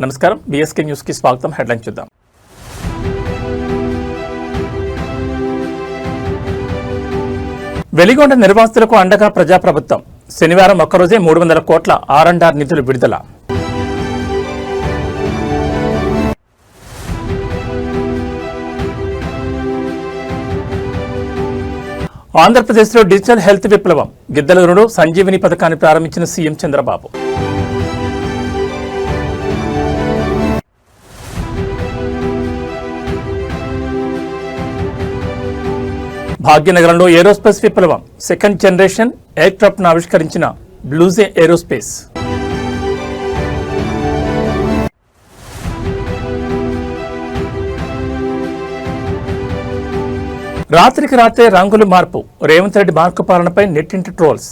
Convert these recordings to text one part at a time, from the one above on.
నమస్కారం BSK news కి స్వాగతం. హెడ్లైన్ చూద్దాం. వెలిగొండ నిర్వాసితులకు అండగా ప్రజాప్రభుత్వం. శనివారం ఒక్కరోజే 300 కోట్ల R&R నిధులు విడుదల. ఆంధ్రప్రదేశ్లో డిజిటల్ హెల్త్ విప్లవం. గిద్దలూరులో సంజీవిని పథకాన్ని ప్రారంభించిన సీఎం చంద్రబాబు. భాగ్యనగరంలో ఏరోస్పేస్ విప్లవం. సెకండ్ జనరేషన్ ఎయిర్ క్రాఫ్ట్ను ఆవిష్కరించిన బ్లూజే ఏరోస్పేస్. రాత్రికి రాత్రే రంగులు మార్పు. రేవంత్ రెడ్డి మార్కు పాలనపై నెట్టింటి ట్రోల్స్.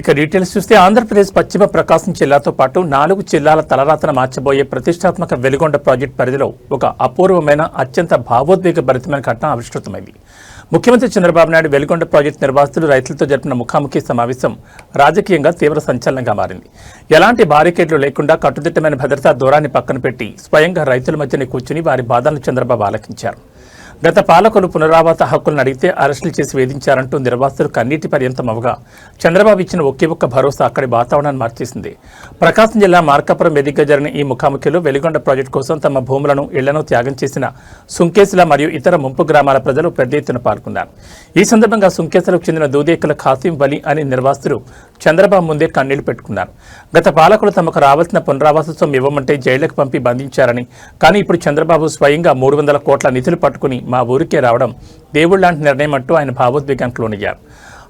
ఇక డీటెయిల్స్ చూస్తే ఆంధ్రప్రదేశ్ పశ్చిమ ప్రకాశం జిల్లాతో పాటు 4 జిల్లాల తలరాతన మార్చబోయే ప్రతిష్టాత్మక వెలిగొండ ప్రాజెక్టు పరిధిలో ఒక అపూర్వమైన అత్యంత భావోద్వేగభరితమైన ఘటన ఆవిష్కృతమైంది. ముఖ్యమంత్రి చంద్రబాబు నాయుడు వెలిగొండ ప్రాజెక్టు నిర్వాసితులు రైతులతో జరిపిన ముఖాముఖి సమావేశం రాజకీయంగా తీవ్ర సంచలనంగా మారింది. ఎలాంటి బారికేడ్లు లేకుండా కట్టుదిట్టమైన భద్రతా దూరాన్ని పక్కన పెట్టి స్వయంగా రైతుల మధ్యనే కూర్చుని వారి బాధలను చంద్రబాబు ఆలకించారు. గత పాలకులు పునరావాస హక్కులను అడిగితే అరెస్టులు చేసి వేధించారంటూ నిర్వాసితులు కన్నీటి పర్యంతం అవగా చంద్రబాబు ఇచ్చిన ఒకే ఒక్క భరోసా అక్కడి వాతావరణాన్ని మార్చేసింది. ప్రకాశం జిల్లా మార్కాపురం వేదికగా జరిగిన ఈ ముఖాముఖిలో వెలిగొండ ప్రాజెక్టు కోసం తమ భూములను ఇళ్లను త్యాగం చేసిన సుంకేసుల మరియు ఇతర ముంపు గ్రామాల ప్రజలు పెద్ద ఎత్తున పాల్గొన్నారు. ఈ సందర్భంగా సుంకేసులకు చెందిన దూదేకుల ఖాసిం వలి అనే నిర్వాసితులు చంద్రబాబు ముందే కన్నీళ్లు పెట్టుకున్నారు. గత పాలకులు తమకు రావాల్సిన పునరావాస సొమ్ము ఇవ్వమంటే జైళ్లకు పంపి బంధించారని, కానీ ఇప్పుడు చంద్రబాబు స్వయంగా 300 కోట్ల నిధులు పట్టుకుని మా ఊరికే రావడం దేవుళ్లాంటి నిర్ణయం అంటూ ఆయన భావోద్వేగానికి లోనయ్యారు.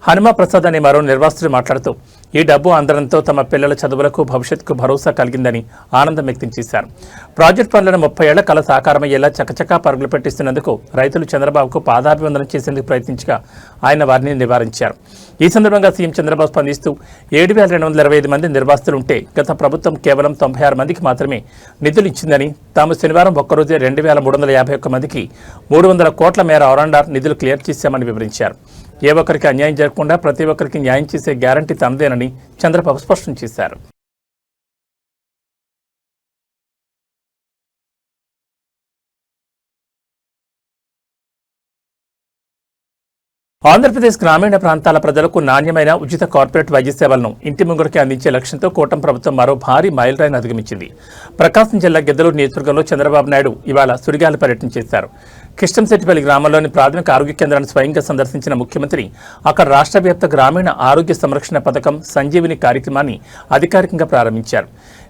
హనుమా ప్రసాద్ అనే మరో నిర్వాసితుడు మాట్లాడుతూ ఈ డబ్బు అందడంతో తమ పిల్లల చదువులకు భవిష్యత్తుకు భరోసా కలిగిందని ఆనందం వ్యక్తం చేశారు. ప్రాజెక్టు పనులను 30 ఏళ్ల కల సాకారమయ్యేలా చకచకా పరుగులు పెట్టిస్తున్నందుకు రైతులు చంద్రబాబుకు పాదాభివందనం చేసేందుకు ప్రయత్నించగా ఆయన వారిని నివారించారు. ఈ సందర్భంగా సీఎం చంద్రబాబు స్పందిస్తూ 7,225 మంది నిర్వాసితులు ఉంటే గత ప్రభుత్వం కేవలం 96 మందికి మాత్రమే నిధులు ఇచ్చిందని, తాము శనివారం ఒక్కరోజే 2,351 మందికి 300 కోట్ల మేర R&R నిధులు క్లియర్ చేశామని వివరించారు. ఏ ఒక్కరికి అన్యాయం జరగకుండా ప్రతి ఒక్కరికి న్యాయం చేసే గ్యారంటీ తనదేనని చంద్రబాబు స్పష్టం చేశారు. ఆంధ్రప్రదేశ్ గ్రామీణ ప్రాంతాల ప్రజలకు నాణ్యమైన ఉచిత కార్పొరేట్ వైద్య సేవలను ఇంటి ముంగడికి అందించే లక్ష్యంతో కూటమి ప్రభుత్వం మరో భారీ మైలురాయిని అధిగమించింది. ప్రకాశం జిల్లా గిద్దలూరు నియోజకవర్గంలో చంద్రబాబు నాయుడు ఇవాళ సుడిగాలి పర్యటన చేశారు. కిష్టంశెట్టిపల్లి గ్రామంలోని ప్రాథమిక ఆరోగ్య కేంద్రాన్ని స్వయంగా సందర్శించిన ముఖ్యమంత్రి అక్కడ రాష్ట్ర వ్యాప్త గ్రామీణ ఆరోగ్య సంరక్షణ పథకం సంజీవిని కార్యక్రమాన్ని అధికారికంగా ప్రారంభించారు.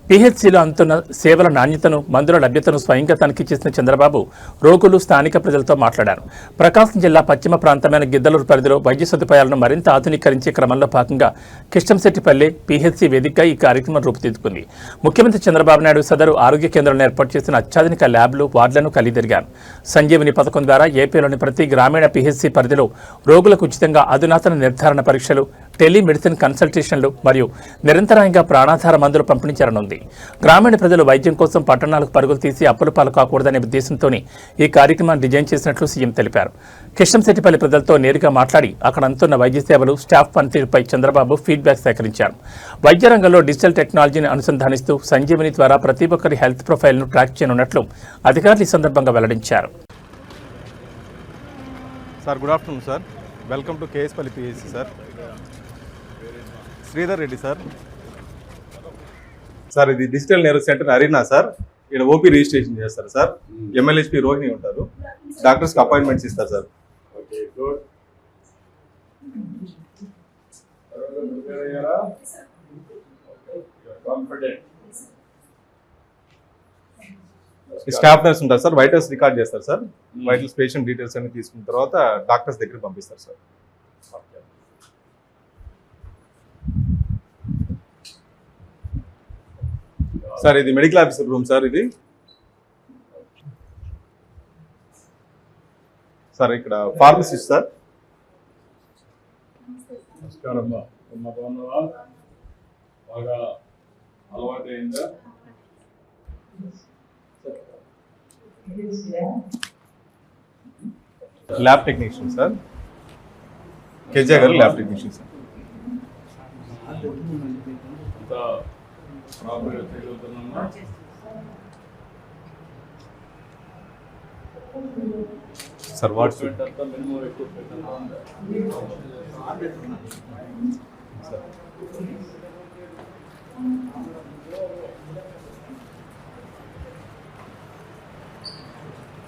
పీహెచ్సీలో అందుతున్న సేవల నాణ్యతను, మందుల లభ్యతను స్వయంగా తనిఖీ చేసిన చంద్రబాబు రోగులు, స్థానిక ప్రజలతో మాట్లాడారు. ప్రకాశం జిల్లా పశ్చిమ ప్రాంతమైన గిద్దలూరు పరిధిలో వైద్య సదుపాయాలను మరింత ఆధునీకరించే క్రమంలో భాగంగా కిష్టంశెట్టిపల్లి పీహెచ్సీ వేదికగా ఈ కార్యక్రమం రూపుదిద్దుకుంది. ముఖ్యమంత్రి చంద్రబాబు నాయుడు సదరు ఆరోగ్య కేంద్రంలో ఏర్పాటు చేసిన అత్యాధునిక ల్యాబ్లు, వార్డులను కలిదిరిగారు. సంజీవిని పథకం ద్వారా ఏపీలోని ప్రతి గ్రామీణ పీహెచ్సీ పరిధిలో రోగులకు ఉచితంగా అధునాతన నిర్ధారణ పరీక్షలు, టెలిమెడిసిన్ కన్సల్టేషన్లు మరియు నిరంతరాయంగా ప్రాణాధార మందులు పంపిణీ చేరనుంది. గ్రామీణ ప్రజలు వైద్యం కోసం పట్టణాలకు పరుగులు తీసి అప్పుల పాలు కాకూడదనే ఉద్దేశంతోనే ఈ కార్యక్రమాన్ని డిజైన్ చేసినట్లు సీఎం తెలిపారు. కిష్టంశెట్టిపల్లి ప్రజలతో నేరుగా మాట్లాడి అక్కడ అందుతున్న వైద్య సేవలు, స్టాఫ్ పనితీరుపై చంద్రబాబు ఫీడ్బ్యాక్ సేకరించారు. వైద్య రంగంలో డిజిటల్ టెక్నాలజీని అనుసంధానిస్తూ సంజీవని ద్వారా ప్రతి ఒక్కరి హెల్త్ ప్రొఫైల్ను ట్రాక్ చేయనున్నట్లు అధికారులు ఈ సందర్భంగా వెల్లడించారు. Sir, good afternoon sir. Welcome to KSPalli PHC sir. Sridhar Reddy sir. Sir, ఇది digital nerve centre arena sir. ఇక్కడ ఓపీ రిజిస్ట్రేషన్ చేస్తారు సార్. MLHP రోహిణి ఉంటారు. డాక్టర్స్కి అపాయింట్మెంట్స్ ఇస్తారు సార్. స్టాఫ్ నర్స్ ఉంటారు సార్. వైటల్స్ రికార్డ్ చేస్తారు సార్. వైటల్స్ పేషెంట్ డీటెయిల్స్ అన్ని తీసుకున్న తర్వాత డాక్టర్స్ దగ్గర పంపిస్తారు సార్. సార్, ఇది మెడికల్ ఆఫీసర్ రూమ్ సార్. ఇది సార్, ఇక్కడ pharmacist sir. Lab technician sir. KJ గారు ల్యాబ్ టెక్నీషియన్ సార్. అంతా ప్రాపర్గా చేయగలుగుతున్నామా? సార్ వాట్స్ అంతా మినిమం ఎక్విప్మెంట్ అంతా ఉందా? సార్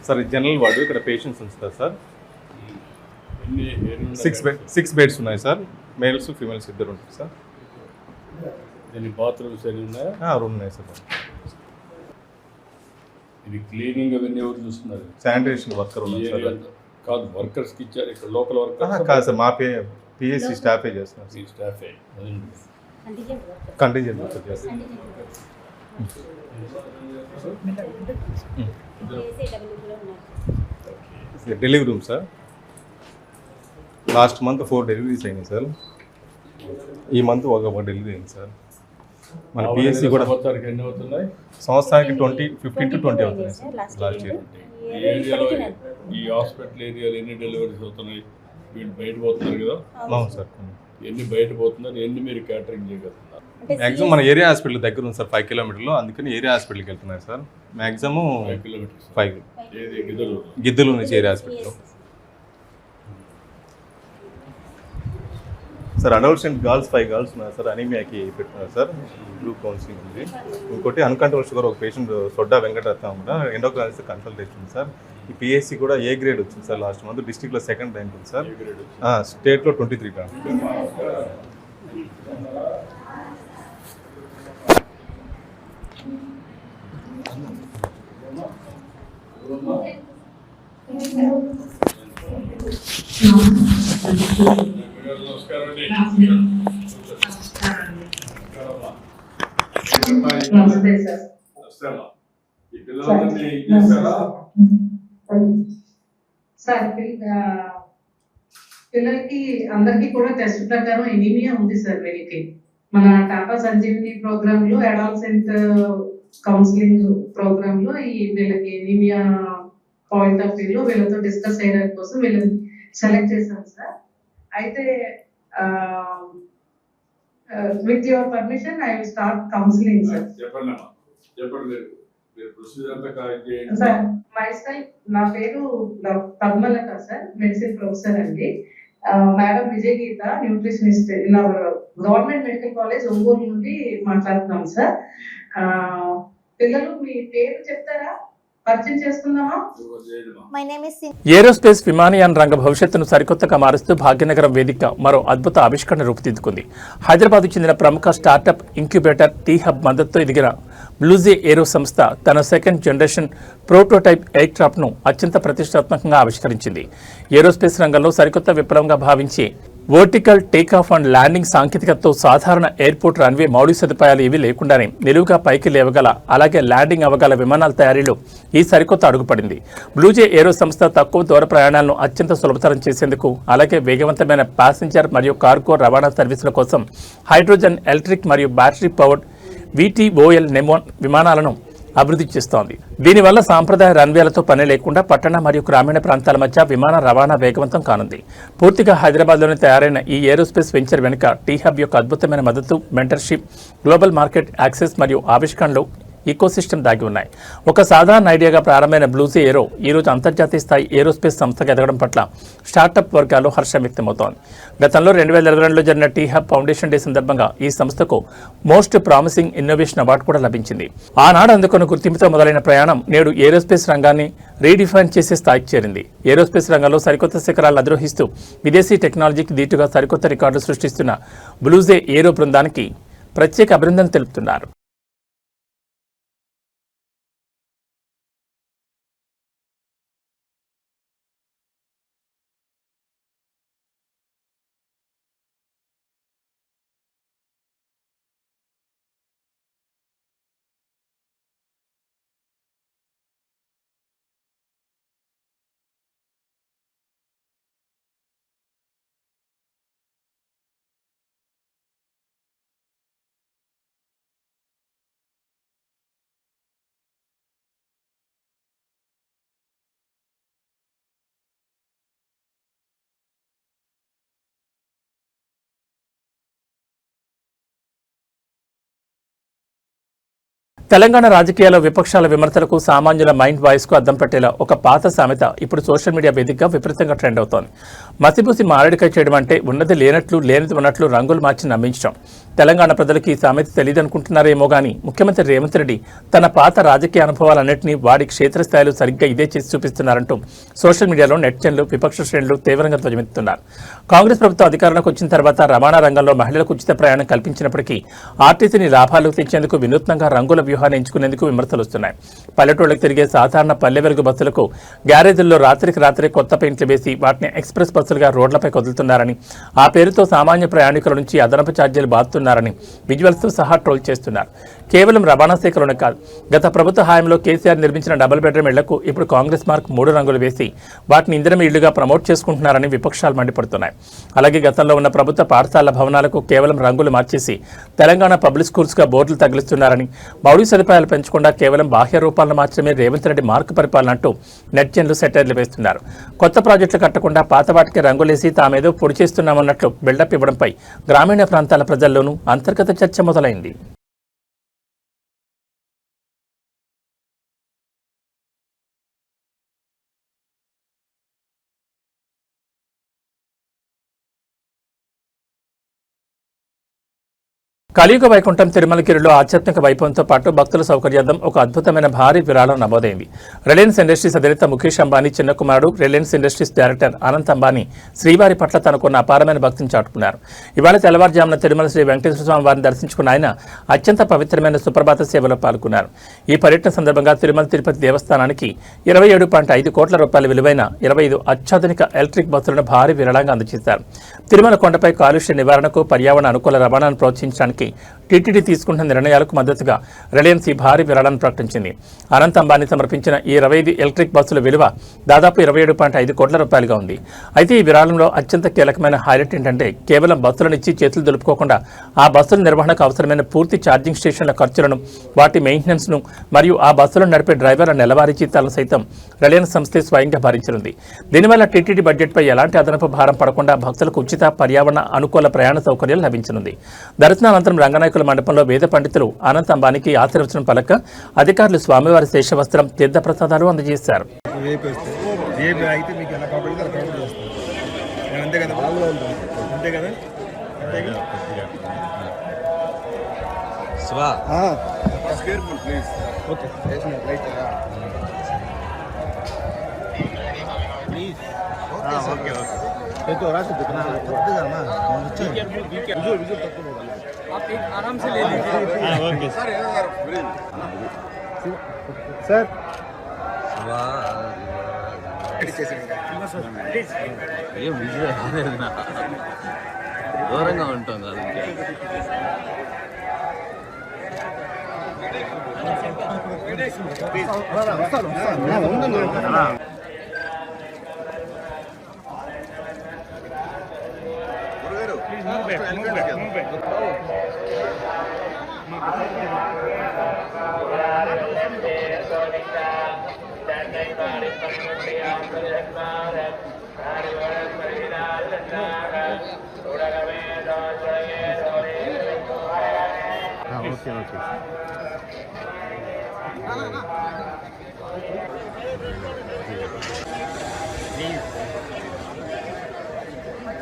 సార్ జనరల్ వార్డు ఇక్కడ పేషెంట్స్ ఉంచుతారు సార్. ఎన్ని 6 బెడ్స్ ఉన్నాయి సార్. మేల్స్ ఫీమేల్స్ ఇద్దరు ఉంటారు సార్. దీని బాత్రూమ్స్ అన్ని ఉన్నాయా? రూమ్ ఉన్నాయి సార్. ఇది క్లీనింగ్ అవన్నీ ఎవరు చూస్తున్నారు? శానిటేషన్ వర్కర్ ఈ ఉన్నారు ఏరియా సార్. అంతా కాదు, వర్కర్స్కి ఇచ్చారు ఇక్కడ లోకల్ వర్కర్స్ కాదు సార్, మా పిఎస్సి స్టాఫే చేస్తున్నారు సార్. ఈ స్టాఫే కంటింజెంట్ వర్కర్ చేస్తారు. Delivery room sir. Last month 4 deliveries అయినాయి సార్. ఈ మంత్ ఒక డెలివరీ అయింది సార్. మన పిఎస్సి కూడా సంవత్సరానికి ఎన్ని అవుతున్నాయి? సంవత్సరానికి 15 to 20 అవుతున్నాయి సార్ లాస్ట్ ఇయర్. ఈ ఏరియాలో ఈ హాస్పిటల్ ఏరియాలో ఎన్ని డెలివరీస్ అవుతున్నాయి? వీళ్ళు బయట పోతున్నారు కదా, అవును సార్. ఎన్ని బయట పోతున్నారు, ఎన్ని మీరు క్యాటరింగ్ చేయగలుగుతున్నారు? మ్యాక్సిమం మన ఏరియా హాస్పిటల్ దగ్గర ఉంది సార్, 5 కిలోమీటర్లు. అందుకని ఏరియా హాస్పిటల్కి వెళ్తున్నారు సార్. మ్యాక్సిమం 5 కిలోమీటర్స్ 5 ఏది గిద్దలు? గిద్దలు నుంచి area hospital sir. Adults and girls 5 girls ఉన్నారు సార్. అనీమియాకి పెట్టున్నారు సార్. గ్రూప్ కౌన్సిలింగ్ ఉంది. ఇంకోటి అన్కంట్రోల్ షుగర్ ఒక పేషెంట్ సొడ్డా వెంకటరత్నం కూడా ఎండోక్రాలజిస్ట్ కన్సల్టేషన్ ఉంది సార్. ఈ పిఎస్సి కూడా ఏ గ్రేడ్ వచ్చింది సార్. లాస్ట్ మంత్ డిస్ట్రిక్ట్లో 2nd ర్యాంక్ ఉంది సార్. స్టేట్లో 23 ర్యాంక్. నమస్కారం అండి. నమస్తే సార్. నమస్కారం. ఈ పిల్లలందరినీ చేస్తారా? సార్ పిల్లలకి అందరికీ కూడా టెస్ట్ ప్రకారం ఎనీమియా ఉంది సార్. వీళ్ళకి మన టాటా సంజీవిని ప్రోగ్రామ్ లో అడాల్సెంట్ కౌన్సిలింగ్ ప్రోగ్రామ్ లో ఈ వీళ్ళకి ఎనీమియా పాయింట్ ఆఫ్ వ్యూ లో వీళ్ళతో డిస్కస్ చేయడానికి కోసం వీళ్ళని సెలెక్ట్ చేశాం సార్. అయితే with your permission I will start counselling sir. చెప్పండి చెప్పండి. మీరు ప్రొసీజర్ అంతా కరెక్ట్ చేయండి సార్. మైసెల్ఫ్, నా పేరు పద్మలత సార్, మెడిసిన్ ప్రొఫెసర్ అండి. Madam Vijay Geetha, nutritionist in our government medical college Ongole నుండి మాట్లాడుతున్నాం సార్. పిల్లలు మీ పేరు చెప్తారా? పరిచయం చేసుకుందామా? ఏరోస్పేస్ విమానయాన రంగ భవిష్యత్తును సరికొత్తగా మారుస్తూ భాగ్యనగరం వేదిక మరో అద్భుత ఆవిష్కరణ రూపుదిద్దుకుంది. హైదరాబాద్కు చెందిన ప్రముఖ స్టార్టప్ ఇంక్యుబేటర్ టీ హబ్ మద్దతుతో ఎదిగిన బ్లూజే ఏరో సంస్థ తన 2nd జనరేషన్ ప్రోటోటైప్ ఎయిర్క్రాఫ్ట్ను అత్యంత ప్రతిష్టాత్మకంగా ఆవిష్కరించింది. ఏరోస్పేస్ రంగంలో సరికొత్త విప్లవంగా భావించి వర్టికల్ టేకాఫ్ అండ్ ల్యాండింగ్ సాంకేతికతతో సాధారణ ఎయిర్పోర్ట్ రన్వే మౌలిక సదుపాయాలు ఇవి లేకుండానే నిలువుగా పైకి లేవగల, అలాగే ల్యాండింగ్ అవ్వగల విమానాల తయారీలో ఈ సరికొత్త అడుగుపడింది. బ్లూజే ఏరో సంస్థ తక్కువ దూర ప్రయాణాలను అత్యంత సులభతరం చేసేందుకు, అలాగే వేగవంతమైన ప్యాసింజర్ మరియు కార్గో రవాణా సర్వీసుల కోసం హైడ్రోజన్, ఎలక్ట్రిక్ మరియు బ్యాటరీ పవర్డ్ VTOL నెమోన్ విమానాలను అభివృద్ధి చేస్తోంది. దీనివల్ల సాంప్రదాయ రన్వేలతో పని లేకుండా పట్టణ మరియు గ్రామీణ ప్రాంతాల మధ్య విమాన రవాణా వేగవంతం కానుంది. పూర్తిగా హైదరాబాద్లోనే తయారైన ఈ ఏరోస్పేస్ వెంచర్ వెనుక టీ హబ్ యొక్క అద్భుతమైన మద్దతు, మెంటర్షిప్, గ్లోబల్ మార్కెట్ యాక్సెస్ మరియు ఆవిష్కరణలు ఈకోసిస్టమ్ దాగి ఉన్నాయి. ఒక సాధారణ ఐడియాగా ప్రారంభమైన బ్లూజే ఏరో ఈరోజు అంతర్జాతీయ స్థాయి ఏరోస్పేస్ సంస్థగా ఎదగడం పట్ల స్టార్టప్ వర్గాల్లో హర్షం వ్యక్తమవుతోంది. గతంలో 2022లో జరిగిన టీ హబ్ ఫౌండేషన్ డే సందర్భంగా ఈ సంస్థకు మోస్ట్ ప్రామిసింగ్ ఇన్నోవేషన్ అవార్డు కూడా లభించింది. ఆనాడు అందుకున్న గుర్తింపుతో మొదలైన ప్రయాణం నేడు ఏరోస్పేస్ రంగాన్ని రీడిఫైన్ చేసే స్థాయికి చేరింది. ఏరోస్పేస్ రంగంలో సరికొత్త శిఖరాలను అధిరోహిస్తూ విదేశీ టెక్నాలజీకి దీటుగా సరికొత్త రికార్డులు సృష్టిస్తున్న బ్లూజే ఏరో బృందానికి ప్రత్యేక అభినందనలు తెలుపుతున్నారు. తెలంగాణ రాజకీయాల్లో విపక్షాల విమర్శలకు సామాన్యుల మైండ్ వాయిస్కు అద్దం పెట్టేలా ఒక పాత సామెత ఇప్పుడు సోషల్ మీడియా వేదికగా విపరీతంగా ట్రెండ్ అవుతోంది. మసిపూసి మారేడుకాయ చేయడం అంటే ఉన్నది లేనట్లు లేనిది ఉన్నట్లు రంగులు మార్చి నమ్మించడం. తెలంగాణ ప్రజలకు ఈ సామెత తెలియదనుకుంటున్నారేమో కానీ ముఖ్యమంత్రి రేవంత్ రెడ్డి తన పాత రాజకీయ అనుభవాలన్నింటినీ వాడి క్షేత్రస్థాయిలో సరిగ్గా ఇదే చేసి చూపిస్తున్నారంటూ సోషల్ మీడియాలో నెటిజన్లు విపక్ష శ్రేణులు తీవ్రంగా ధ్వజమెత్తుతున్నారు. కాంగ్రెస్ ప్రభుత్వం అధికారంలోకి వచ్చిన తర్వాత రవాణా రంగంలో మహిళలకు ఉచిత ప్రయాణం కల్పించినప్పటికీ ఆర్టీసీని లాభాలు తెచ్చేందుకు వినూత్నంగా రంగుల వ్యూహాన్ని ఎంచుకునేందుకు విమర్శలు వస్తున్నాయి. పల్లెటూళ్లకు తిరిగే సాధారణ పల్లె వెలుగు బస్సులకు గ్యారేజీల్లో రాత్రికి రాత్రి కొత్త పెయింట్లు వేసి వాటిని ఎక్స్ప్రెస్ బస్సులుగా రోడ్లపై కదులుతున్నారని, ఆ పేరుతో సామాన్య ప్రయాణికుల నుంచి అదనపు ఛార్జీలు బాదుతున్నారని విజువల్స్తో సహా ట్రోల్ చేస్తున్నారు. కేవలం రవాణా శాఖలోనే కాదు, గత ప్రభుత్వ హయాంలో కేసీఆర్ నిర్మించిన డబుల్ బెడ్రూమ్ ఇళ్లకు ఇప్పుడు కాంగ్రెస్ మార్క్ 3 రంగులు వేసి వాటిని ఇందిరమ ఇళ్లుగా ప్రమోట్ చేసుకుంటున్నారని విపక్షాలు మండిపడుతున్నాయి. అలాగే గతంలో ఉన్న ప్రభుత్వ పాఠశాలల భవనాలకు కేవలం రంగులు మార్చేసి తెలంగాణ పబ్లిక్ స్కూల్స్గా బోర్డులు తగిలిస్తున్నారని, మౌలిక సదుపాయాలు పెంచకుండా కేవలం బాహ్య రూపాలను మాత్రమే రేవంత్ రెడ్డి మార్కు పరిపాలన అంటూ నెటిజన్లు సెటైర్లు వేస్తున్నారు. కొత్త ప్రాజెక్టులు కట్టకుండా పాత వాటికి రంగులేసి తామేదో పొడి చేస్తున్నామన్నట్లు బిల్డప్ ఇవ్వడంపై గ్రామీణ ప్రాంతాల ప్రజల్లోనూ అంతర్గత చర్చ మొదలైంది. కలియుగ వైకుంఠం తిరుమలగిరిలో ఆధ్యాత్మిక వైభవంతో పాటు భక్తుల సౌకర్యార్థం ఒక అద్భుతమైన భారీ విరాళం నమోదైంది. రిలయన్స్ ఇండస్ట్రీస్ అధినేత ముఖేష్ అంబానీ చిన్న కుమారుడు Reliance industries director Anant Ambani శ్రీవారి పట్ల తనకున్న అపారమైన భక్తిని చాటుకున్నారు. ఇవాళ తెల్లవారుజామున తిరుమల శ్రీ వెంకటేశ్వర స్వామి వారిని దర్శించుకున్న ఆయన అత్యంత పవిత్రమైన సుప్రభాత సేవలో పాల్గొన్నారు. ఈ పర్యటన సందర్భంగా తిరుమల తిరుపతి దేవస్థానానికి 27.5 కోట్ల రూపాయల విలువైన 25 అత్యాధునిక ఎలక్ట్రిక్ బస్సులను భారీ విరాళంగా అందజేశారు. తిరుమల కొండపై కాలుష్య నివారణకు పర్యావరణ అనుకూల రవాణాను ప్రోత్సహించడానికి టీటీడీ తీసుకుంటున్న నిర్ణయాలకు మద్దతుగా రిలయన్స్ ఈ భారీ విరాళాన్ని ప్రకటించింది. అనంత్ అంబానీ సమర్పించిన ఈ 25 ఎలక్ట్రిక్ బస్సుల విలువ దాదాపు 27.5 కోట్ల రూపాయలుగా ఉంది. అయితే ఈ విరాళంలో అత్యంత కీలకమైన హైలైట్ ఏంటంటే కేవలం బస్సులనిచ్చి చేతులు దులుపుకోకుండా ఆ బస్సుల నిర్వహణకు అవసరమైన పూర్తి ఛార్జింగ్ స్టేషన్ల ఖర్చులను, వాటి మెయింటెనెన్స్ను మరియు ఆ బస్సులను నడిపే డ్రైవర్ల నెలవారీ జీతాలను సైతం రిలయన్స్ సంస్థే స్వయంగా భరించనుంది. దీనివల్ల టీటీడీ బడ్జెట్పై ఎలాంటి అదనపు భారం పడకుండా భక్తులకు ఉచిత పర్యావరణ అనుకూల ప్రయాణ సౌకర్యాలు లభించనుంది. దర్శనానంతరం రంగనాయకుల మండపంలో వేద పండితులు అనంత్ అంబానీకి ఆశీర్వచనం పలక అధికారులు స్వామివారి శేషవస్త్రం, తీర్థ ప్రసాదాలు అందజేశారు. आराम से ले लीजिए सर। దూరంగా ఉంటుంది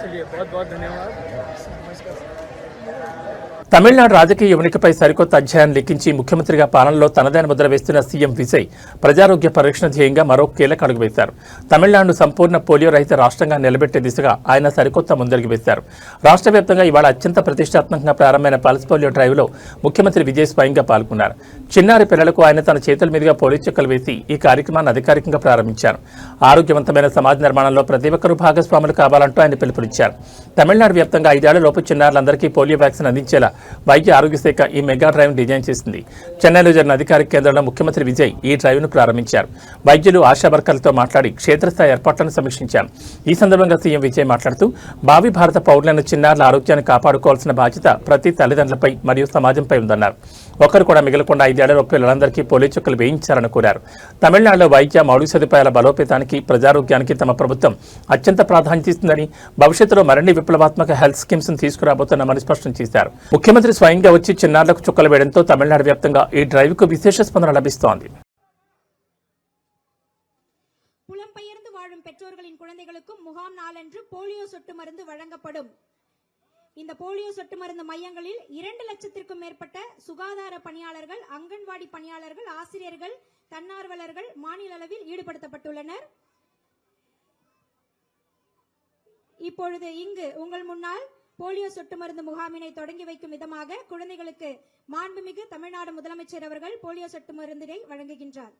चलिए बहुत बहुत धन्यवाद। తమిళనాడు రాజకీయ యువనికపై సరికొత్త అధ్యాయాన్ని లిఖించి ముఖ్యమంత్రిగా పాలనలో తనదైన ముద్ర వేస్తున్న సీఎం విజయ్ ప్రజారోగ్య పరిరక్షణ ధ్యేయంగా మరో కీలక అడుగు వేశారు. తమిళనాడును సంపూర్ణ పోలియో రహిత రాష్ట్రంగా నిలబెట్టే దిశగా ఆయన సరికొత్త ముందడుగు వేశారు. రాష్ట్ర వ్యాప్తంగా ఇవాళ అత్యంత ప్రతిష్టాత్మకంగా ప్రారంభమైన పల్స్ పోలియో డ్రైవ్లో ముఖ్యమంత్రి విజయ్ స్వయంగా పాల్గొన్నారు. చిన్నారి పిల్లలకు ఆయన తన చేతుల మీదుగా పోలియో చుక్కలు వేసి ఈ కార్యక్రమాన్ని అధికారికంగా ప్రారంభించారు. ఆరోగ్యవంతమైన సమాజ నిర్మాణంలో ప్రతి ఒక్కరూ భాగస్వాములు కావాలంటూ ఆయన పిలుపునిచ్చారు. తమిళనాడు వ్యాప్తంగా 5 ఏళ్లలోపు చిన్నారులందరికీ పోలియో వ్యాక్సిన్ అందించేలా వైద్య ఆరోగ్య శాఖ ఈ మెగా డ్రైవ్ డిజైన్ చేసింది. చెన్నైలో జరిగిన అధికారిక కేంద్రంలో ముఖ్యమంత్రి విజయ్ ఈ డ్రైవ్ను ప్రారంభించారు. వైద్యులు, ఆశా వర్కర్లతో మాట్లాడి క్షేత్రస్థాయి ఏర్పాట్లను సమీక్షించారు. ఈ సందర్భంగా సీఎం విజయ్ మాట్లాడుతూ భావి భారత పౌరులైన చిన్నారుల ఆరోగ్యాన్ని కాపాడుకోవాల్సిన బాధ్యత ప్రతి తల్లిదండ్రులపై మరియు సమాజంపై ఉందన్నారు. ఒకరు కూడా మిగలకుండా 5 ఏళ్లలోపు పిల్లలందరికీ పోలియో చుక్కలు వేయించాలని కోరారు. తమిళనాడులో వైద్య మౌలిక సదుపాయాల బలోపేతానికి, ప్రజారోగ్యానికి తమ ప్రభుత్వం అత్యంత ప్రాధాన్యత ఇస్తుందని, భవిష్యత్తులో మరిన్ని విప్లవాత్మక హెల్త్ స్కీమ్స్ తీసుకురాబోతున్నామని స్పష్టం చేశారు. ముఖ్యమంత్రి ముఖ్యమంత్రి స్వయంగా వచ్చి చిన్నారులకు చుక్కలు వేయడంతో తమిళనాడు వ్యాప్తంగా ఈ డ్రైవ్కు విశేష స్పందన లభిస్తోంది. புலம்பெயர்ந்து வாழும் பெற்றோர்களின் குழந்தைகளுக்கும் முகாம் நாளன்று போலியோ சொட்டு மருந்து வழங்கப்படும். இந்த போலியோ சொட்டு மருந்து மையங்களில் 2 லட்சத்திற்கும் மேற்பட்ட சுகாதார பணியாளர்கள், அங்கன்வாடி பணியாளர்கள், ஆசிரியர்கள், தன்னார்வலர்கள் மாநில அளவில் ஈடுபடுத்தப்பட்டுள்ளனர். இப்பொழுது இங்கு உங்கள் முன்னால் போலியோ சொட்டு மருந்து முகாமினை தொடங்கி வைக்கும் விதமாக குழந்தைகளுக்கு மாண்புமிகு தமிழ்நாடு முதலமைச்சர் அவர்கள் போலியோ சொட்டு மருந்தினை வழங்குகின்றார்.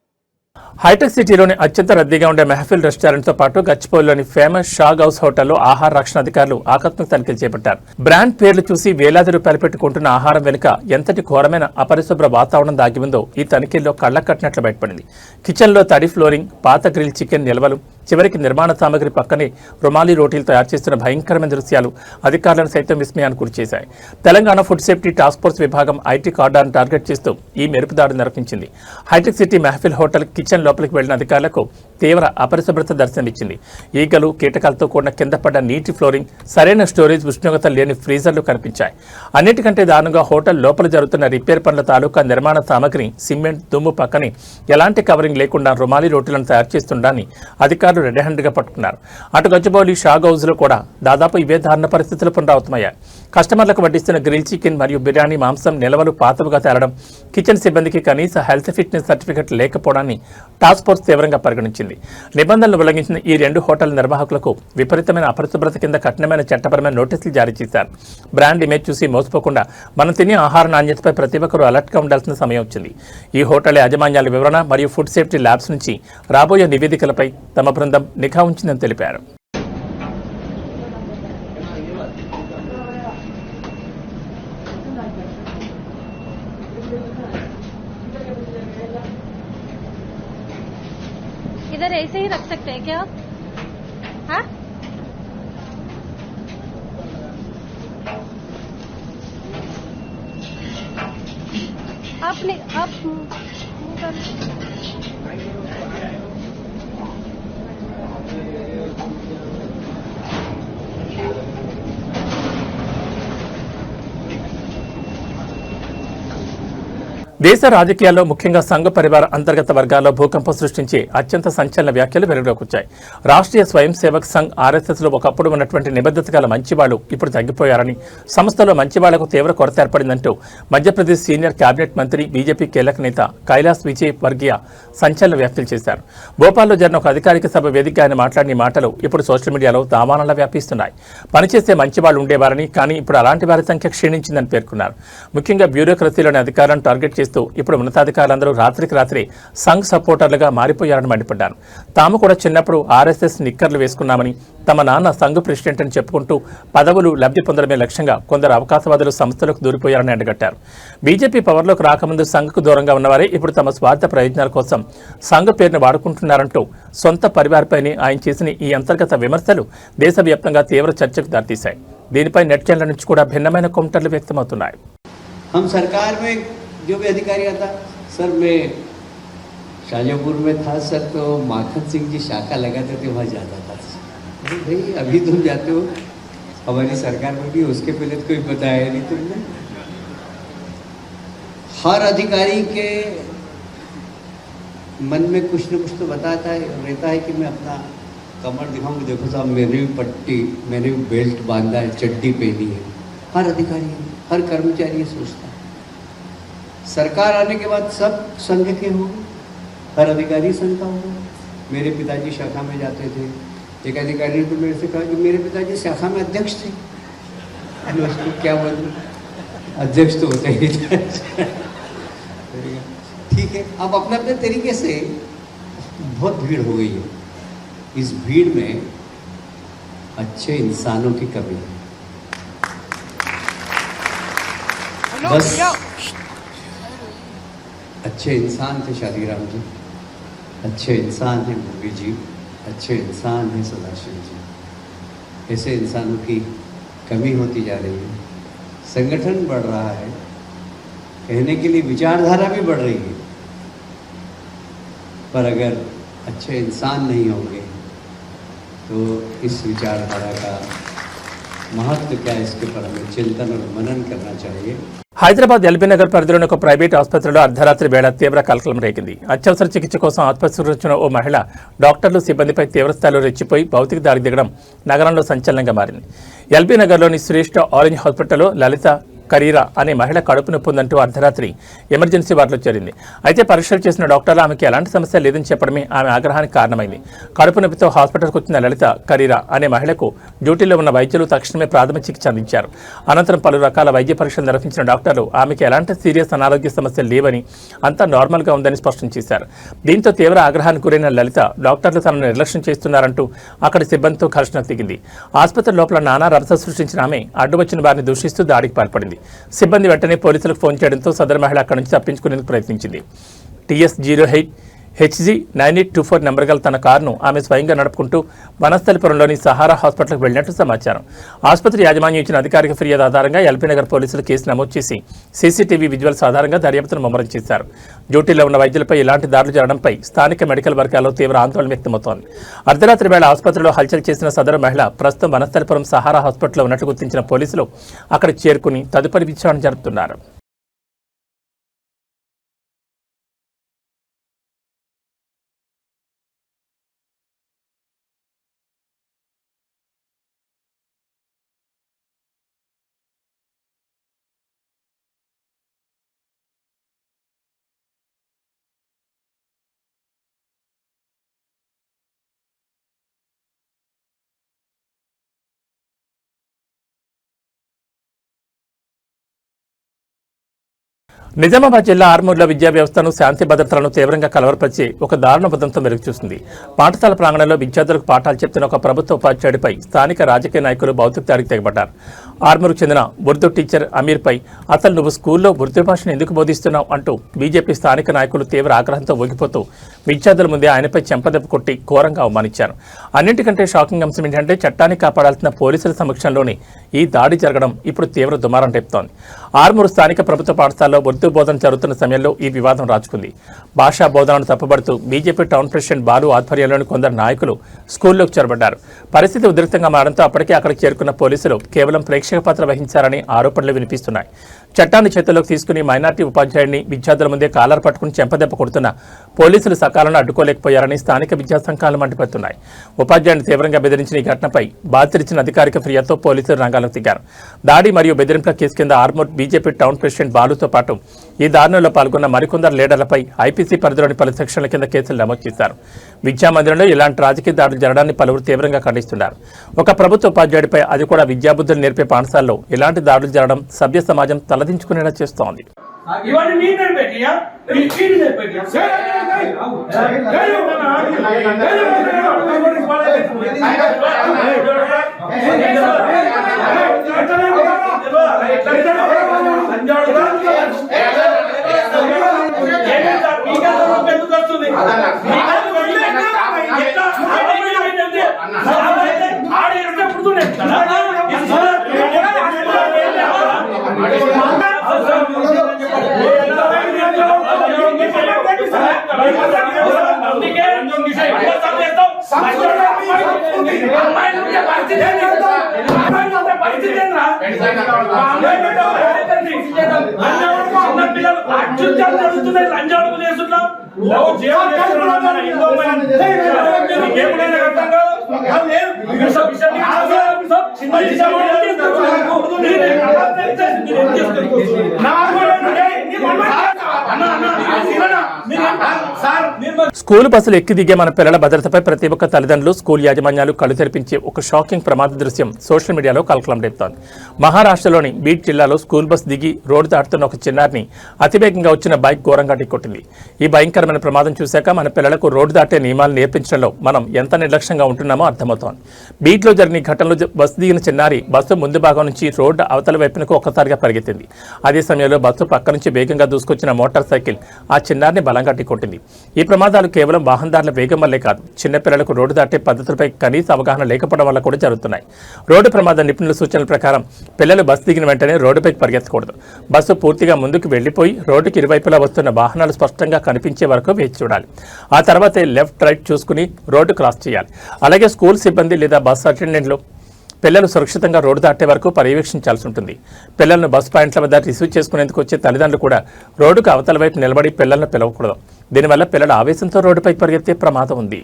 హైటెక్ సిటీలోని అత్యంత రద్దీగా ఉండే మెహఫిల్ రెస్టారెంట్తో పాటు గచ్చిబౌలిలోని ఫేమస్ షాగ్ హౌస్ హోటల్లో ఆహార రక్షణ అధికారులు ఆకస్మిక తనిఖీలు చేపట్టారు. బ్రాండ్ పేర్లు చూసి వేలాది రూపాయలు పెట్టుకుంటున్న ఆహారం వెనుక ఎంతటి ఘోరమైన అపరిశుభ్ర వాతావరణం దాగి ఉందో ఈ తనిఖీల్లో కళ్ల కట్టినట్లు బయటపడింది. కిచెన్లో తడి ఫ్లోరింగ్, పాత గ్రిల్ చికెన్ నిల్వలు, చివరికి నిర్మాణ సామగ్రి పక్కనే రుమాలి రోటీలు తయారు చేస్తున్న భయంకరమైన దృశ్యాలు అధికారులను సైతం విస్మయానికి గురిచేశాయి. Telangana food safety task force విభాగం ఐటీ కార్డాను టార్గెట్ చేస్తూ ఈ మెరుపుదాడి నిర్వహించింది. Hitech city Mehfil hotel kitchen లోపలికి వెళ్లిన అధికారులకు తీవ్ర అపరిశుభ్రత దర్శనమిచ్చింది. ఈగలు, కీటకాలతో కూడిన కింద పడ్డ నీటి ఫ్లోరింగ్, సరైన స్టోరేజ్, ఉష్ణోగ్రత లేని ఫ్రీజర్లు కనిపించాయి. అన్నిటికంటే దారుణంగా హోటల్ లోపల జరుగుతున్న రిపేర్ పనుల తాలూకా నిర్మాణ సామగ్రి, సిమెంట్, దుమ్ము పక్కనే ఎలాంటి కవరింగ్ లేకుండా రుమాలి రోటీలను తయారు చేస్తుండని అధికారులు రెడ్ హ్యాండ్గా పట్టుకున్నారు. అటు గచ్చిబౌలి షాగ్ హౌస్లో కూడా దాదాపు ఇవే దారుణ పరిస్థితులు పునరావృతమయ్యాయి. కస్టమర్లకు వడ్డిస్తున్న గ్రిల్ చికెన్ మరియు బిర్యానీ మాంసం నిల్వలు పాతవుగా తేలడం, కిచెన్ సిబ్బందికి కనీస హెల్త్ ఫిట్నెస్ సర్టిఫికెట్ లేకపోవడాన్ని టాస్క్ ఫోర్స్ తీవ్రంగా పరిగణించింది. నిబంధనలు ఉల్లంఘించిన ఈ 2 హోటల్ నిర్వాహకులకు విపరీతమైన అపరిశుభ్రత కింద కఠినమైన చట్టపరమైన నోటీసులు జారీ చేశారు. బ్రాండ్ ఇమేజ్ చూసి మోసపోకుండా మనం తినే ఆహార నాణ్యతపై ప్రతి ఒక్కరూ అలర్ట్గా ఉండాల్సిన సమయం వచ్చింది. ఈ హోటల్ యాజమాన్యాల వివరణ మరియు ఫుడ్ సేఫ్టీ ల్యాబ్స్ నుంచి రాబోయే నివేదికలపై తమ బృందం నిఘా ఉంచిందని తెలిపారు. इधर ऐसे ही रख सकते हैं क्या आप? हाँ? आप దేశ రాజకీయాల్లో ముఖ్యంగా సంఘ పరివార అంతర్గత వర్గాల్లో భూకంపం సృష్టించి అత్యంత సంచలన వ్యాఖ్యలు వెలుగులోకి వచ్చాయి. రాష్ట్రీయ స్వయం సేవక్ సంఘ్ ఆర్ఎస్ఎస్లో ఒకప్పుడు ఉన్నటువంటి నిబద్ధత గల మంచివాళ్లు ఇప్పుడు తగ్గిపోయారని, సంస్థలో మంచివాళ్లకు తీవ్ర కొరత ఏర్పడిందంటూ మధ్యప్రదేశ్ సీనియర్ కేబినెట్ మంత్రి, బీజేపీ కీలక నేత కైలాస్ విజయ్ వర్గీయ సంచలన వ్యాఖ్యలు చేశారు. భోపాల్లో జరిగిన ఒక అధికారిక సభ వేదికగా ఆయన మాట్లాడిన మాటలు ఇప్పుడు సోషల్ మీడియాలో దావానంలా వ్యాపిస్తున్నాయి. పనిచేసే మంచివాళ్లు ఉండేవారని, కానీ ఇప్పుడు అలాంటి వారి సంఖ్య క్షీణించిందని పేర్కొన్నారు. ముఖ్యంగా బ్యూరోక్రసీలోని అధికారాన్ని టార్గెట్ చేస్తూ ఇప్పుడు ఉన్నతాధికారులందరూ రాత్రికి రాత్రి సంఘ్ సపోర్టర్లుగా మారిపోయారని మండిపడ్డారు. తాము కూడా చిన్నప్పుడు ఆర్ఎస్ఎస్ నిక్కర్లు వేసుకున్నామని, తమ నాన్న సంఘ్ ప్రెసిడెంట్ అని చెప్పుకుంటూ పదవులు లబ్ధి పొందడమే లక్ష్యంగా కొందరు అవకాశవాదులు సంస్థలకు దూరిపోయారని ఎండగట్టారు. బీజేపీ పవర్లోకి రాకముందు సంఘ్కు దూరంగా ఉన్నవారే ఇప్పుడు తమ స్వార్థ ప్రయోజనాల కోసం సంఘ్ పేరును వాడుకుంటున్నారంటూ సొంత పరివారపైనే ఆయన చేసిన ఈ అంతర్గత విమర్శలు దేశవ్యాప్తంగా తీవ్ర చర్చకు దారితీశాయి. దీనిపై నెట్ ఛానళ్ల నుంచి కూడా భిన్నమైన కౌంటర్లు వ్యక్తమవుతున్నాయి. जो भी अधिकारी आता सर, मैं शाजापुर में था सर, तो माखन सिंह जी शाखा लगाते थे, वहाँ जाता था। भाई अभी तुम जाते हो, हमारी सरकार में भी उसके पहले तो कोई बताया नहीं तुमने। हर अधिकारी के मन में कुछ न कुछ तो बताता है, रहता है कि मैं अपना कमर दिखाऊंगी, देखो साहब मैंने भी पट्टी, मैंने भी बेल्ट बांधा है, चड्डी पहनी है। हर अधिकारी, हर कर्मचारी ये सोचता है। सरकार आने के बाद सब संघ के हो गए, हर अधिकारी संघ का होगा। मेरे पिताजी शाखा में जाते थे, एक अधिकारी ने तो मेरे से कहा कि मेरे पिताजी शाखा में अध्यक्ष थे। मैं उसको क्या बोलूं, अध्यक्ष तो होते ही थे। ठीक है, अब अपने अपने तरीके से बहुत भीड़ हो गई है। इस भीड़ में अच्छे इंसानों की कमी है। बस अच्छे इंसान थे शादीराम जी, अच्छे इंसान हैं मोदी जी, अच्छे इंसान हैं सदाशिव जी। ऐसे इंसानों की कमी होती जा रही है। संगठन बढ़ रहा है, कहने के लिए विचारधारा भी बढ़ रही है, पर अगर अच्छे इंसान नहीं होंगे तो इस विचारधारा का महत्व क्या है इसके बारे में चिंतन और मनन करना चाहिए। హైదరాబాద్ ఎల్బీ నగర్ పరిధిలోని ఒక ప్రైవేట్ ఆసుపత్రిలో అర్ధరాత్రి వేళ తీవ్ర కలకలం రేగింది. అత్యవసర చికిత్స కోసం ఆసుపత్రికి వచ్చిన ఓ మహిళ డాక్టర్లు సిబ్బందిపై తీవ్రస్థాయిలో రెచ్చిపోయి భౌతిక దాడి దిగడం నగరంలో సంచలనంగా మారింది. ఎల్బీ నగర్లోని శ్రేష్ఠ ఆరెంజ్ హాస్పిటల్లో లలిత కరీరా అనే మహిళ కడుపు నొప్పి ఉందంటూ అర్ధరాత్రి ఎమర్జెన్సీ వార్డులో చేరింది. అయితే పరీక్షలు చేసిన డాక్టర్లు ఆమెకి ఎలాంటి సమస్య లేదని చెప్పడమే ఆమె ఆగ్రహానికి కారణమైంది. కడుపు నొప్పితో హాస్పిటల్కు వచ్చిన లలిత కరీరా అనే మహిళకు డ్యూటీలో ఉన్న వైద్యులు తక్షణమే ప్రాథమిక చికిత్స అందించారు. అనంతరం పలు రకాల వైద్య పరీక్షలు నిర్వహించిన డాక్టర్లు ఆమెకి ఎలాంటి సీరియస్ అనారోగ్య సమస్యలు లేవని, అంతా నార్మల్గా ఉందని స్పష్టం చేశారు. దీంతో తీవ్ర ఆగ్రహానికి గురైన లలిత డాక్టర్లు తనను నిర్లక్ష్యం చేస్తున్నారంటూ అక్కడి సిబ్బందితో ఘర్షణకు దిగింది. ఆసుపత్రి లోపల నానా రభస సృష్టించిన ఆమె అడ్డు వచ్చిన వారిని దూషిస్తూ దాడికి పాల్పడింది. సిబ్బంది వెంటనే పోలీసులకు ఫోన్ చేయడంతో సదరు మహిళ అక్కడి నుంచి తప్పించుకునేందుకు ప్రయత్నించింది. TS08HG9824 నెంబర్ గల తన కారును ఆమె స్వయంగా నడుపుకుంటూ వనస్థలిపురంలోని సహారా హాస్పిటల్కు వెళ్లినట్టు సమాచారం. ఆసుపత్రి యాజమాన్యం ఇచ్చిన అధికారిక ఫిర్యాదు ఆధారంగా ఎల్బీ నగర్ పోలీసులు కేసు నమోదు చేసి సీసీటీవీ విజువల్స్ ఆధారంగా దర్యాప్తును ముమ్మరం చేశారు. డ్యూటీలో ఉన్న వైద్యులపై ఇలాంటి దాడులు జరగడంపై స్థానిక మెడికల్ వర్గాల్లో తీవ్ర ఆందోళన వ్యక్తమవుతోంది. అర్ధరాత్రి వేళ ఆసుపత్రిలో హల్చల్ చేసిన సదరు మహిళ ప్రస్తుతం వనస్థలిపురం సహారా హాస్పిటల్లో ఉన్నట్టు గుర్తించిన పోలీసులు అక్కడికి చేరుకుని తదుపరి విచారణ జరుపుతున్నారు. నిజామాబాద్ జిల్లా ఆర్మూర్లో విద్యా వ్యవస్థను, శాంతి భద్రతలను తీవ్రంగా కలవరపరిచి ఒక దారుణ ఉదంతం వెలుగుచూసింది. పాఠశాల ప్రాంగణంలో విద్యార్థులకు పాఠాలు చెప్తున్న ఒక ప్రభుత్వ ఉపాధ్యాయుడిపై స్థానిక రాజకీయ నాయకులు భౌతిక దాడికి తెగబడ్డారు. ఆర్మూర్కు చెందిన ఉర్దూ టీచర్ అమీర్పై అసలు నువ్వు స్కూల్లో ఉర్దూ భాషను ఎందుకు బోధిస్తున్నావు అంటూ బీజేపీ స్థానిక నాయకులు తీవ్ర ఆగ్రహంతో ఊగిపోతూ విద్యార్థుల ముందే ఆయనపై చెంపదెబ్బ కొట్టి ఘోరంగా అవమానించారు. అన్నింటికంటే షాకింగ్ అంశం ఏంటంటే చట్టాన్ని కాపాడాల్సిన పోలీసుల సమక్షంలోనే ఈ దాడి జరగడం ఇప్పుడు తీవ్ర దుమారం రేపుతోంది. ఆర్మూరు స్థానిక ప్రభుత్వ పాఠశాలలో ఉర్దూ బోధన జరుగుతున్న సమయంలో ఈ వివాదం రాజుకుంది. భాషా బోధనను తప్పుబడుతూ బీజేపీ టౌన్ ప్రెసిడెంట్ బాలు ఆధ్వర్యంలోని కొందరు నాయకులు స్కూల్లోకి చొరబడ్డారు. పరిస్థితి ఉద్రిక్తంగా మారడంతో అప్పటికే అక్కడికి చేరుకున్న పోలీసులు కేవలం ప్రేక్షక పాత్ర వహించారని ఆరోపణలు వినిపిస్తున్నాయి. చట్టాన్ని చేతుల్లోకి తీసుకుని మైనార్టీ ఉపాధ్యాయుడిని విద్యార్థుల ముందే కాలర్ పట్టుకుని చెంపదెబ్బ కొడుతున్న పోలీసులు సకాలంలో అడ్డుకోలేకపోయారని స్థానిక విద్యా సంఘాలు మండిపడుతున్నాయి. ఉపాధ్యాయుడిని తీవ్రంగా బెదిరించిన ఈ ఘటనపై బాధితులిచ్చిన అధికారిక ఫిర్యాదుతో పోలీసులు రంగాలకు దిగారు. దాడి మరియు బెదిరింపుల కేసు కింద ఆర్మూర్ బీజేపీ టౌన్ ప్రెసిడెంట్ బాలుతో పాటు ఈ దారుణంలో పాల్గొన్న మరికొందరు లీడర్లపై ఐపీసీ పరిధిలోని పలు సెక్షన్ల కింద కేసులు నమోదు చేశారు. విద్యామందిరంలో ఇలాంటి రాజకీయ దాడులు జరగడాన్ని పలువురు తీవ్రంగా ఖండిస్తున్నారు. ఒక ప్రభుత్వ ఉపాధ్యాయుడిపై, అది కూడా విద్యాబుద్ధులు నేర్పే పాఠశాలలో ఇలాంటి దాడులు జరగడం సభ్య సమాజం తలదించుకునేలా చేస్తోంది. స్కూలు బస్సులు ఎక్కి దిగే మన పిల్లల భద్రతపై ప్రతి ఒక్క తల్లిదండ్రులు, స్కూల్ యాజమాన్యాలు కళ్ళు తెరిపించే ఒక షాకింగ్ ప్రమాద దృశ్యం సోషల్ మీడియాలో కలకలం రేపుతోంది. మహారాష్ట్రలోని బీడ్ జిల్లాలో స్కూల్ బస్ దిగి రోడ్డు దాటుతున్న ఒక చిన్నారిని అతివేగంగా వచ్చిన బైక్ ఘోరంగా ఢీకొట్టింది. ఈ భయంకరమైన ప్రమాదం చూశాక మన పిల్లలకు రోడ్డు దాటే నియమాలు నేర్పించడంలో మనం ఎంత నిర్లక్ష్యంగా ఉంటున్నామో అర్థమవుతోంది. బీడ్లో జరిగిన ఘటనలో బస్సు దిగిన చిన్నారి బస్సు ముందు భాగం నుంచి రోడ్డు అవతల వైపునకు ఒక్కసారిగా పరిగెత్తింది. అదే సమయంలో బస్సు పక్క నుంచి వేగంగా దూసుకొచ్చిన మోటార్ సైకిల్ ఆ చిన్నారిని బలంగా ఢీకొట్టింది. ఈ ప్రమాదాలు కేవలం వాహనదారుల వేగం వల్లే కాదు, చిన్నపిల్లలకు రోడ్డు దాటే పద్ధతులపై కనీస అవగాహన లేకపోవడం వల్ల కూడా జరుగుతున్నాయి. రోడ్డు ప్రమాద నిపుణుల సూచనల ప్రకారం పిల్లలు బస్సు దిగిన వెంటనే రోడ్డుపైకి పరిగెత్తకూడదు. బస్సు పూర్తిగా ముందుకు వెళ్లిపోయి రోడ్డుకి ఇరువైపులా వస్తున్న వాహనాలు స్పష్టంగా కనిపించే వరకు వేచి చూడాలి. ఆ తర్వాతే లెఫ్ట్ రైట్ చూసుకుని రోడ్డు క్రాస్ చేయాలి. అలాగే స్కూల్ సిబ్బంది లేదా బస్సు అటెండెంట్లు పిల్లలు సురక్షితంగా రోడ్డు దాటే వరకు పర్యవేక్షించాల్సి ఉంటుంది. పిల్లలను బస్ పాయింట్ల వద్ద రిసీవ్ చేసుకునేందుకు వచ్చే తల్లిదండ్రులు కూడా రోడ్డుకు అవతల వైపు నిలబడి పిల్లలను పిలవకూడదు. దీనివల్ల పిల్లలు ఆవేశంతో రోడ్డుపై పరిగెత్తే ప్రమాదం ఉంది.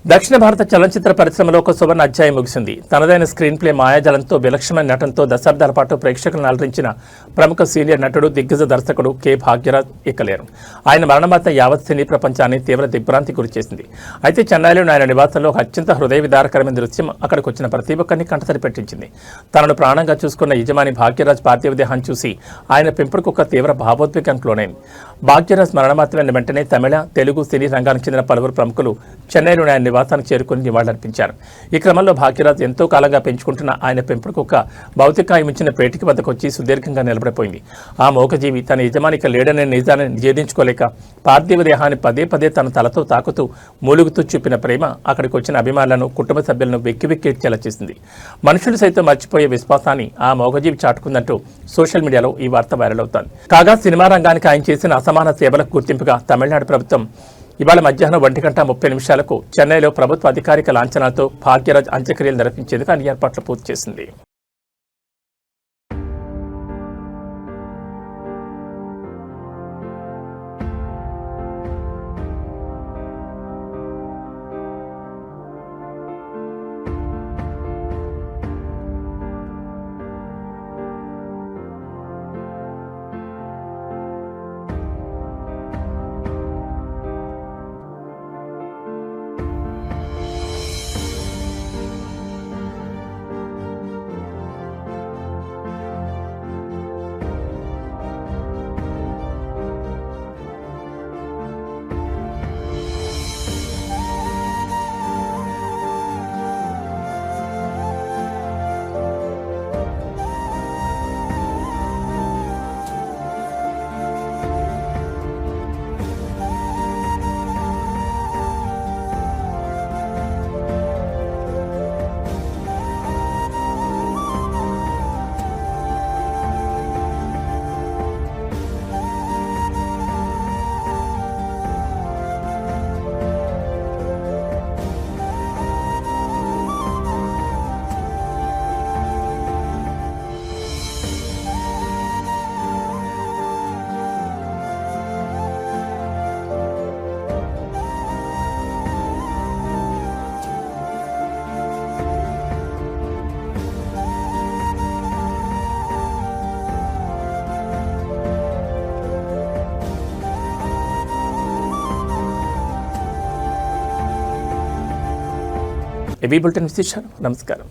దక్షిణ భారత చలనచిత్ర పరిశ్రమలో ఒక సువర్ణ అధ్యాయం ముగిసింది. తనదైన స్క్రీన్ ప్లే, మాయాజలంతో, విలక్షణమైన నటనతో దశాబ్దాల పాటు ప్రేక్షకులను అలరించిన ప్రముఖ సీనియర్ నటుడు, దిగ్గజ దర్శకుడు కె. భాగ్యరాజ్ ఎక్కలేరు. ఆయన మరణవార్త యావత్ సినీ ప్రపంచాన్ని తీవ్ర దిగ్భ్రాంతి గురిచేసింది. అయితే చెన్నైలోని ఆయన నివాసంలో ఒక అత్యంత హృదయ విదారకరమైన దృశ్యం అక్కడికి వచ్చిన ప్రతి ఒక్కరిని కంటతడి పెట్టించింది. తనను ప్రాణంగా చూసుకున్న యజమాని భాగ్యరాజ్ పార్థివ దేహాన్ని చూసి ఆయన పెంపుడుకు ఒక తీవ్ర భావోద్వేగానికి లోనైంది. భాగ్యరాజ్ మరణవార్త విన్న వెంటనే తమిళ, తెలుగు సినీ రంగానికి చెందిన పలువురు ప్రముఖులు చెన్నైలోని ఆయన నివాసానికి చేరుకుని నివాళులర్పించారు. ఈ క్రమంలో భాగ్యరాజ్ ఎంతో కాలంగా పెంచుకుంటున్న ఆయన పెంపుడు కుక్క భౌతికాయమించిన పేటికి వద్దకు వచ్చి సుదీర్ఘంగా నిలబడిపోయింది. ఆ మోగజీవి తన యజమానికి లేడనే నిజాన్ని జీర్ణించుకోలేక పార్థివ దేహాన్ని పదే పదే తన తలతో తాకుతూ మూలుగుతూ చూపిన ప్రేమ అక్కడికి వచ్చిన అభిమానులను, కుటుంబ సభ్యులను వెక్కి వెక్కిడ్చేలా చేసింది. మనుషులు సైతం మర్చిపోయే విశ్వాసాన్ని ఆ మోగజీవి చాటుకుందంటూ సోషల్ మీడియాలో ఈ వార్త వైరల్ అవుతోంది. కాగా సినిమా రంగానికి ఆయన చేసిన అసమాన సేవలకు గుర్తింపుగా తమిళనాడు ప్రభుత్వం ఇవాళ మధ్యాహ్నం 1:30 చెన్నైలో ప్రభుత్వ అధికారిక లాంఛనాలతో భాగ్యరాజ్ అంత్యక్రియలు నిర్వహించేందుకు అన్ని ఏర్పాట్లు పూర్తి చేసింది. ఏబీ బులెటిన్ విశేషాలు. నమస్కారం.